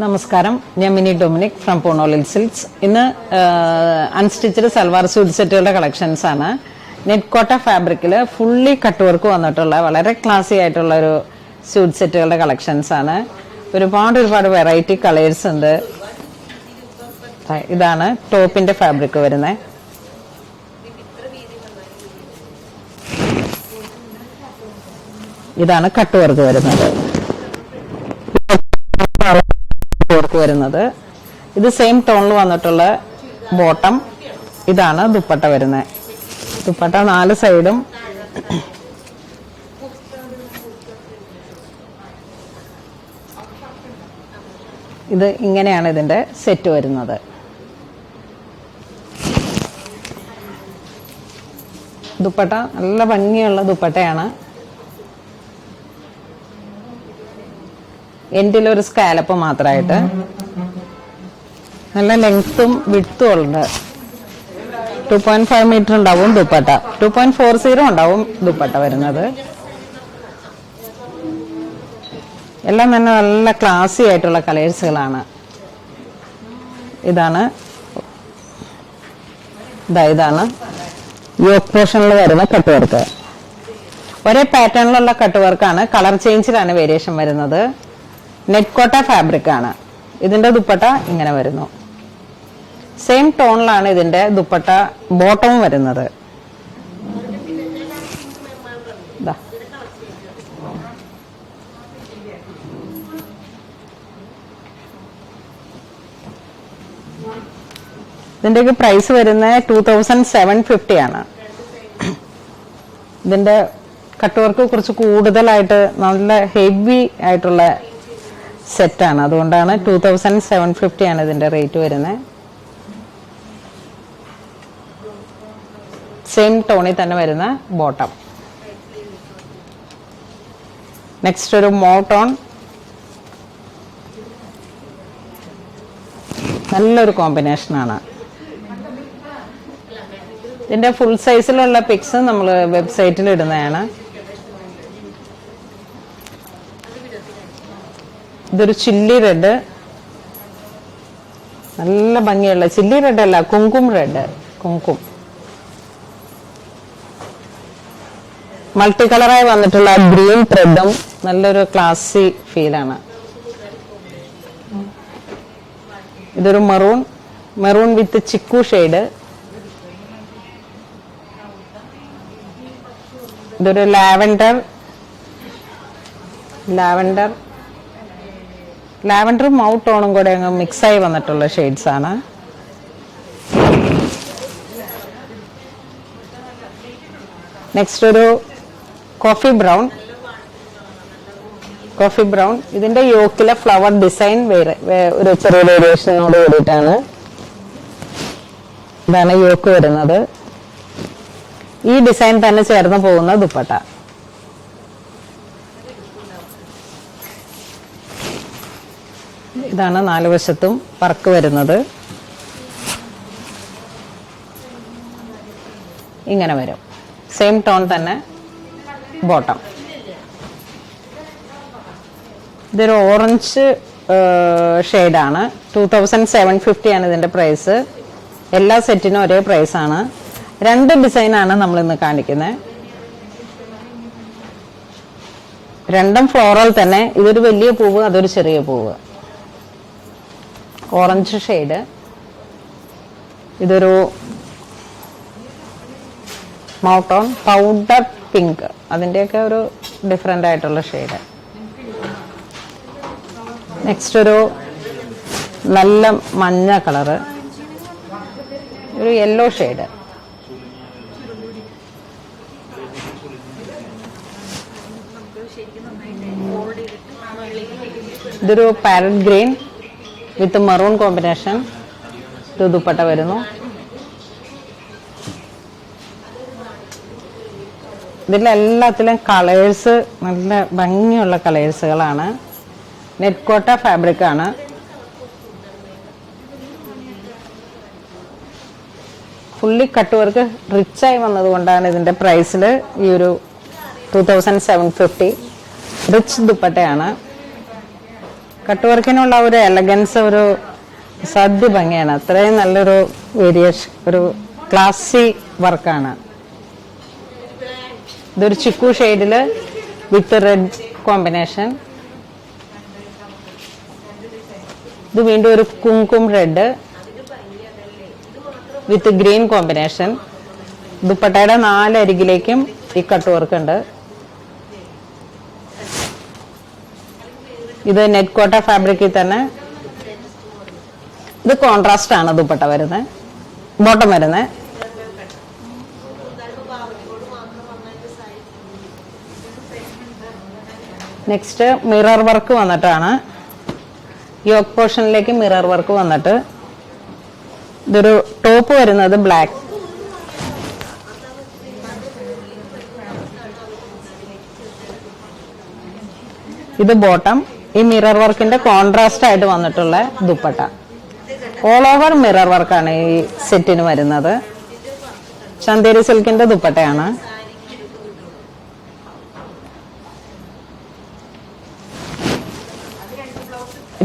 നമസ്കാരം, ഞാൻ mini Dominic from പൂണോളിൽ silks. ഇന്ന് അൺസ്റ്റിച്ചഡ് സൽവാർ സ്യൂട്ട് സെറ്റുകളുടെ കളക്ഷൻസ് ആണ്. നെറ്റ് കോട്ട ഫാബ്രിക്കിൽ ഫുള്ളി കട്ട് വർക്ക് വന്നിട്ടുള്ള വളരെ ക്ലാസി ആയിട്ടുള്ള ഒരു സ്യൂട്ട് സെറ്റുകളുടെ കളക്ഷൻസ് ആണ്. ഒരുപാട് വെറൈറ്റി കളേഴ്സ് ഉണ്ട്. ഇതാണ് ടോപ്പിന്റെ ഫാബ്രിക് വരുന്നത്. ഇതാണ് കട്ട് വർക്ക് വരുന്നത്. വരുന്നത് ഇത് സെയിം ടോണിൽ വന്നിട്ടുള്ള ബോട്ടം. ഇതാണ് ദുപ്പട്ട വരുന്നത്. ദുപ്പട്ട 4 സൈഡും ഇത് ഇങ്ങനെയാണ് ഇതിന്റെ സെറ്റ് വരുന്നത്. ദുപ്പട്ട നല്ല ഭംഗിയുള്ള ദുപ്പട്ടയാണ്. എൻഡിലൊരു സ്കാലപ്പ് മാത്രമായിട്ട് നല്ല ലെങ്ത്തും വിഡ്ത്തും ഉണ്ട്. 2.5 മീറ്റർ ഉണ്ടാവും ദുപ്പട്ട. 2.40 ഉണ്ടാവും ദുപ്പട്ട വരുന്നത്. എല്ലാം തന്നെ നല്ല ക്ലാസി ആയിട്ടുള്ള കളേഴ്സുകളാണ്. ഇതാണ് യോക്ക് പോർഷനിൽ വരുന്ന കട്ട് വർക്ക്. ഒരേ പാറ്റേണിലുള്ള കട്ട് വർക്കാണ്. കളർ ചേഞ്ചിലാണ് വേരിയേഷൻ വരുന്നത്. നെറ്റ് കോട്ട ഫാബ്രിക് ആണ്. ഇതിന്റെ ദുപ്പട്ട ഇങ്ങനെ വരുന്നു. സെയിം ടോണിലാണ് ഇതിന്റെ ദുപ്പട്ട ബോട്ടവും വരുന്നത്. ഇതിന്റെയൊക്കെ പ്രൈസ് വരുന്നത് 2750 ആണ്. ഇതിന്റെ കട്ട് വർക്ക് കുറച്ച് കൂടുതലായിട്ട് നല്ല ഹെവി ആയിട്ടുള്ള സെറ്റാണ്. അതുകൊണ്ടാണ് 2750 ആണ് ഇതിന്റെ റേറ്റ് വരുന്നത്. സെയിം ടോണിൽ തന്നെ വരുന്ന ബോട്ടം. നെക്സ്റ്റ് ഒരു മോട്ടോൺ. നല്ലൊരു കോമ്പിനേഷനാണ്. ഇതിന്റെ ഫുൾ സൈസിലുള്ള പിക്സ് നമ്മൾ വെബ്സൈറ്റിൽ ഇടുന്നതാണ്. ഇതൊരു ചില്ലി റെഡ്. നല്ല ഭംഗിയുള്ള ചില്ലി റെഡ് അല്ല, കുങ്കും റെഡ്. കുങ്കും മൾട്ടി കളറായി വന്നിട്ടുള്ള ഗ്രീൻ ത്രെഡും നല്ലൊരു ക്ലാസി ഫീലാണ്. ഇതൊരു മെറൂൺ വിത്ത് ചിക്കു ഷെയ്ഡ്. ഇതൊരു ലാവൻഡർ മൗ ടോണും കൂടെ അങ്ങ് മിക്സായി വന്നിട്ടുള്ള ഷെയ്ഡ്സ് ആണ്. നെക്സ്റ്റ് ഒരു കോഫി ബ്രൗൺ. ഇതിന്റെ യോക്കിലെ ഫ്ലവർ ഡിസൈൻ ഒരു ചെറിയ വേരിയേഷനോട് കൂടിയിട്ടാണ്. ഇതാണ് യോക്ക് വരുന്നത്. ഈ ഡിസൈൻ തന്നെ ചേർന്ന് പോകുന്ന ദുപ്പട്ട. ഇതാണ് 4 വശത്തും വർക്ക് വരുന്നത്. ഇങ്ങനെ വരും. സെയിം ടോൺ തന്നെ ബോട്ടം. ഇതൊരു ഓറഞ്ച് ഷെയ്ഡാണ്. 2750 ആണ് ഇതിന്റെ പ്രൈസ്. എല്ലാ സെറ്റിനും ഒരേ പ്രൈസാണ്. 2 ഡിസൈനാണ് നമ്മൾ ഇന്ന് കാണിക്കുന്നത്. 2 ഫ്ലോറൽ തന്നെ. ഇതൊരു വലിയ പൂവ്, അതൊരു ചെറിയ പൂവ്. Orange shade. ഇതൊരു മൗട്ടോൺ പൗഡർ പിങ്ക്. അതിന്റെയൊക്കെ ഒരു ഡിഫറെന്റ് ആയിട്ടുള്ള ഷെയ്ഡ്. നെക്സ്റ്റ് ഒരു നല്ല മഞ്ഞ കളറ്. ഒരു യെല്ലോ ഷെയ്ഡ്. ഇതൊരു പാരറ്റ് ഗ്രീൻ വിത്ത് മറൂൺ കോമ്പിനേഷൻ. ഇത് ദുപ്പട്ട വരുന്നു. ഇതിലെല്ലാത്തിലും കളേഴ്സ് നല്ല ഭംഗിയുള്ള കളേഴ്സുകളാണ്. നെറ്റ് കോട്ട ഫാബ്രിക് ആണ്. ഫുള്ളി കട്ട് വർക്ക് റിച്ചായി വന്നത് കൊണ്ടാണ് ഇതിന്റെ പ്രൈസിൽ ഈ ഒരു 2750. റിച്ച് ദുപ്പട്ടയാണ്. കട്ട് വർക്കിനുള്ള ഒരു എലഗൻസ്, ഒരു സദ്യ ഭംഗിയാണ്. അത്രയും നല്ലൊരു വേരിയേഷൻ, ഒരു ക്ലാസി വർക്കാണ്. ഇതൊരു ചിക്കു ഷെയ്ഡില് വിത്ത് റെഡ് കോമ്പിനേഷൻ. ഇത് വീണ്ടും ഒരു കുങ്കും റെഡ് വിത്ത് ഗ്രീൻ കോമ്പിനേഷൻ. ദുപ്പട്ടയുടെ 4 അരികിലേക്കും ഈ കട്ട് വർക്ക് ഉണ്ട്. ഇത് നെറ്റ് കോട്ട ഫാബ്രിക്കിൽ തന്നെ. ഇത് കോൺട്രാസ്റ്റ് ആണ് ദുപ്പട്ട വരുന്നത്, ബോട്ടം വരുന്നത്. നെക്സ്റ്റ് മിറർ വർക്ക് വന്നിട്ടാണ്, യോക്ക് പോർഷനിലേക്ക് മിറർ വർക്ക് വന്നിട്ട് ഇതൊരു ടോപ്പ് വരുന്നത് ബ്ലാക്ക്. ഇത് ബോട്ടം. ഈ മിറർ വർക്കിന്റെ കോൺട്രാസ്റ്റ് ആയിട്ട് വന്നിട്ടുള്ള ദുപ്പട്ട. ഓൾ ഓവർ മിറർ വർക്കാണ് ഈ സെറ്റിന് വരുന്നത്. ചന്തേരി സിൽക്കിന്റെ ദുപ്പട്ടയാണ്.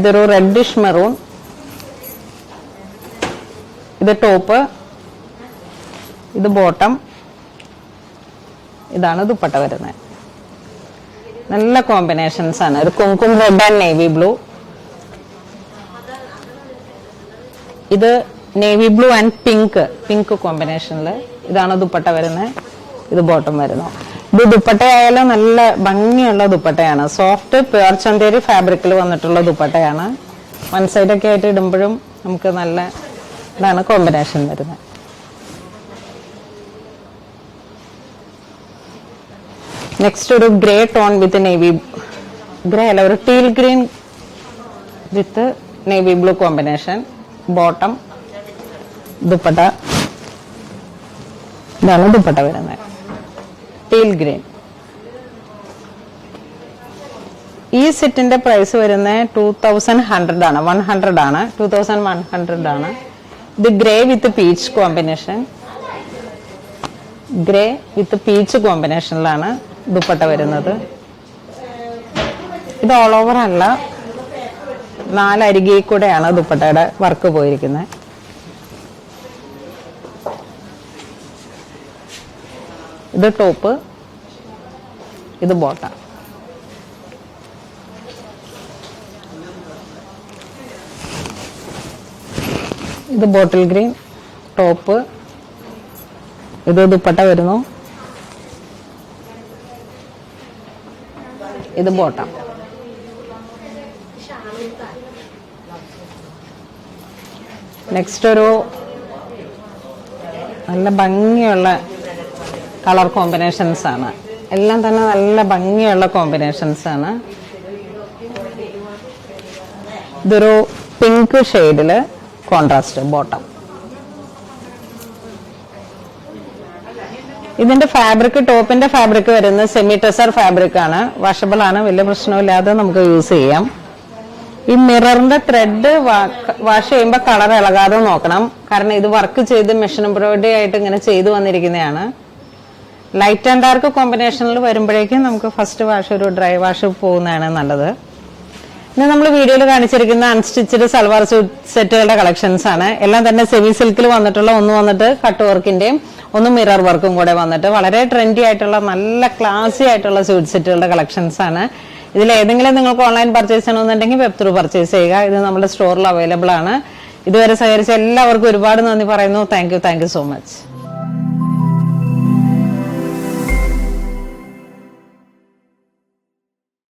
ഇതൊരു റെഡിഷ് മെറൂൺ. ഇത് ടോപ്പ്, ഇത് ബോട്ടം, ഇതാണ് ദുപ്പട്ട വരുന്നത്. നല്ല കോമ്പിനേഷൻസ് ആണ്. ഒരു കുങ്കും റെഡ് ആൻഡ് നേവി ബ്ലൂ. ഇത് നേവി ബ്ലൂ ആൻഡ് പിങ്ക് കോമ്പിനേഷനില് ഇതാണ് ദുപ്പട്ട വരുന്നത്. ഇത് ബോട്ടം വരുന്നു. ഇത് ദുപ്പട്ടയായാലും നല്ല ഭംഗിയുള്ള ദുപ്പട്ടയാണ്. സോഫ്റ്റ് പ്യുർ ചന്തേരി ഫാബ്രിക്കിൽ വന്നിട്ടുള്ള ദുപ്പട്ടയാണ്. വൺ സൈഡൊക്കെ ആയിട്ട് ഇടുമ്പോഴും നമുക്ക് നല്ല ഇതാണ് കോമ്പിനേഷൻ വരുന്നത്. നെക്സ്റ്റ് ഒരു ഗ്രേ ടോൺ വിത്ത് നേവി, ഗ്രേ അല്ല, ഒരു ടീൽ ഗ്രീൻ വിത്ത് navy blue combination. Bottom, dupatta, ഇതാണ് ദുപ്പട്ട വരുന്നത്, ടീൽ ഗ്രീൻ. ഈ സെറ്റിന്റെ പ്രൈസ് വരുന്നത് 2100 ആണ്, 100 ആണ്, 2100 ആണ്. ഇത് grey with peach combination, grey with peach കോമ്പിനേഷനിലാണ് ദുപ്പട്ട വരുന്നത്. ഇത് ഓൾ ഓവർ അല്ല, 4 അരികിൽ കൂടെയാണ് ദുപ്പട്ടയുടെ വർക്ക് പോയിരിക്കുന്നത്. ഇത് ടോപ്പ്, ഇത് ബോട്ടം. ഇത് ബോട്ടിൽ ഗ്രീൻ ടോപ്പ്, ഇത് ദുപ്പട്ട വരുന്നു, ഇത് ബോട്ടം. നെക്സ്റ്റ് ഒരു നല്ല ഭംഗിയുള്ള കളർ കോമ്പിനേഷൻസ് ആണ്. എല്ലാം തന്നെ നല്ല ഭംഗിയുള്ള കോമ്പിനേഷൻസ് ആണ്. ഇതൊരു പിങ്ക് ഷെയ്ഡില് കോൺട്രാസ്റ്റ് ബോട്ടം. ഇതിന്റെ ഫാബ്രിക്, ടോപ്പിന്റെ ഫാബ്രിക് വരുന്നത് സെമി ടെസർ ഫാബ്രിക് ആണ്. വാഷബിൾ ആണ്, വലിയ പ്രശ്നമില്ലാതെ നമുക്ക് യൂസ് ചെയ്യാം. ഈ മിററിന്റെ ത്രെഡ് വാഷ് ചെയ്യുമ്പോൾ കളർ ഇളകാതെ നോക്കണം. കാരണം ഇത് വർക്ക് ചെയ്ത് മെഷീൻ എംബ്രോയിഡറി ആയിട്ട് ഇങ്ങനെ ചെയ്തു വന്നിരിക്കുന്നതാണ്. ലൈറ്റ് ആൻഡ് ഡാർക്ക് കോമ്പിനേഷനിൽ വരുമ്പോഴേക്കും നമുക്ക് ഫസ്റ്റ് വാഷ്, ഒരു ഡ്രൈ വാഷ് പോകുന്നതാണ് നല്ലത്. ഇന്ന് നമ്മൾ വീഡിയോയിൽ കാണിച്ചിരിക്കുന്ന അൺസ്റ്റിച്ചഡ് സൽവാർ സെറ്റുകളുടെ കളക്ഷൻസ് ആണ്. എല്ലാം തന്നെ സെമി സിൽക്കിൽ വന്നിട്ടുള്ള, ഒന്ന് വന്നിട്ട് കട്ട് വർക്കിന്റെയും ഒന്ന് മിറർ വർക്കും കൂടെ വന്നിട്ട് വളരെ ട്രെൻഡി ആയിട്ടുള്ള നല്ല ക്ലാസി ആയിട്ടുള്ള സ്യൂട്ട് സെറ്റുകളുടെ കളക്ഷൻസ് ആണ്. ഇതിൽ ഏതെങ്കിലും നിങ്ങൾക്ക് ഓൺലൈൻ പർച്ചേസ് ചെയ്യണമെന്നുണ്ടെങ്കിൽ വെബ് ത്രൂ പർച്ചേസ് ചെയ്യുക. ഇത് നമ്മുടെ സ്റ്റോറിൽ അവൈലബിൾ ആണ്. ഇതുവരെ സഹകരിച്ച എല്ലാവർക്കും ഒരുപാട് നന്ദി പറയുന്നു. Thank you so much.